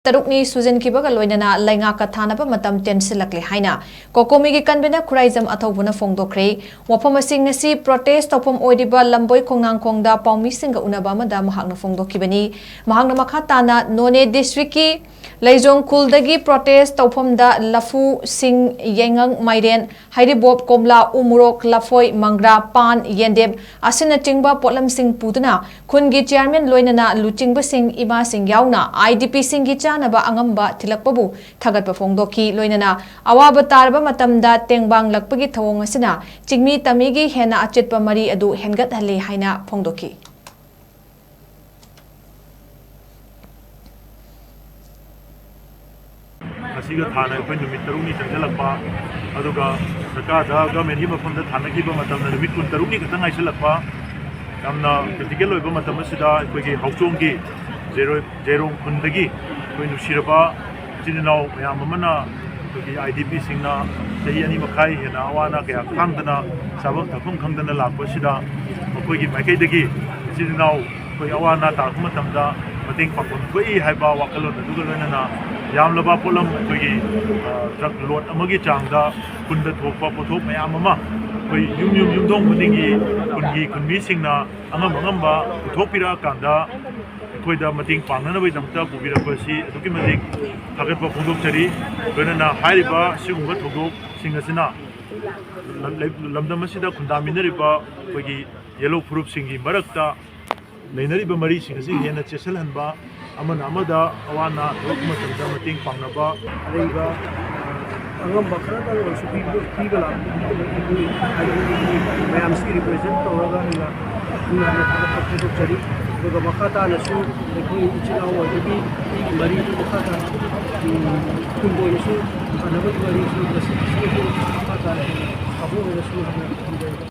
Tarukni Sujinkhibaga Loinana Leingakka Thanaba Matam TENSINLAKLE HAINA COCOMI gi CONVENOR CHURAIJAM ATHOUBA PHONGDOKKHRE WAFAMSING ngasi protest topom oidiba lamboi khongnangkhongda paummisinga unaba amada mahakna phongdokhibani mahakna makhatana None district ki Leijongkhulldagi protest topomda lafu sing yengang mairen hairibob komla umurok lafoi mangra pan yendem asina tingba potlam sing puduna khungi chairman Loinana luchingba sing ima sing yauna IDP sing gi chanaba angamba thilakpabu thagatpa phongdokhi Loinana awaba tarba matamda tengbang lakpagi thawong asina chingmi tamigi hena achetpa mari adu hengat hale haina phongdokhi asiga thana ko numit taruni tangalakpa aduga sarkada government hi mafam da thana ki ba matam na numit kun taruni ka tangai silakpa kamna critical oiba matam asida ko gi hauchong gi zero khundagi ko nusiraba jinau mayam amana ko gi IDP singna sahi ani makhai hena awana kya khangdana sabak thapum khangdana lakpa sida ko gi maikai dagi jinau ko awana ta matam da mating pakon ko I haiba wakalon aduga loinana yamlaba polam kogi truck load amagi changda kunda thokpa pothok mayam ama koi yum dong budingi kunmi singna angamba puthokpira kanda koida mating pangnana bai damta bubira pasi aduki mating thagatpa phongdok chari loinana hairiba sigumba thogok singasina lamdam asida kundaminariba kogi yellow proof singi marakta Lainariba mari singasi hena chesalhanba amana amada awana dokuma tanda mating pangnaba alaiba angam bakra da also people I am still represent toraga ila kuna na photo chari to makata na su ko ichina wa di mari to makata kumbo isu anabat mari su makata abu na su